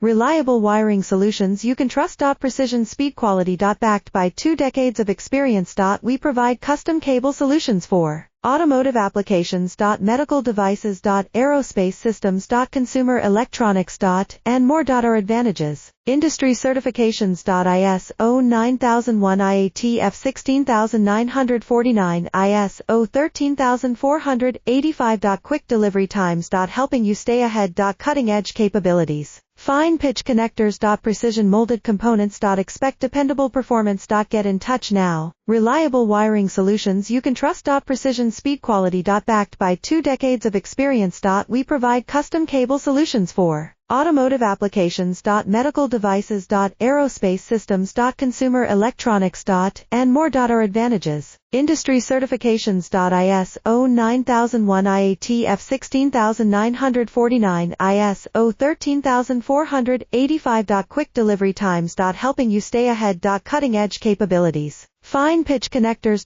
Reliable wiring solutions you can trust. Precision speed quality. Backed by 2 decades of experience. We provide custom cable solutions for automotive applications. Medical devices. Aerospace systems. Consumer electronics. And more. Our advantages: industry certifications. ISO 9001 IATF 16949, ISO 13485. Quick delivery times. Helping you stay ahead. Cutting edge capabilities: fine pitch connectors. Precision molded components. Expect dependable performance. Get in touch now. Reliable wiring solutions you can trust. Precision speed quality. Backed by 2 decades of experience. We provide custom cable solutions for automotive applications. Medical devices. Aerospace systems. Consumer electronics. And more. Our advantages: industry certifications. ISO 9001 IATF 16949, ISO 13485. Quick delivery times. Helping you stay ahead. Cutting edge capabilities: fine pitch connectors.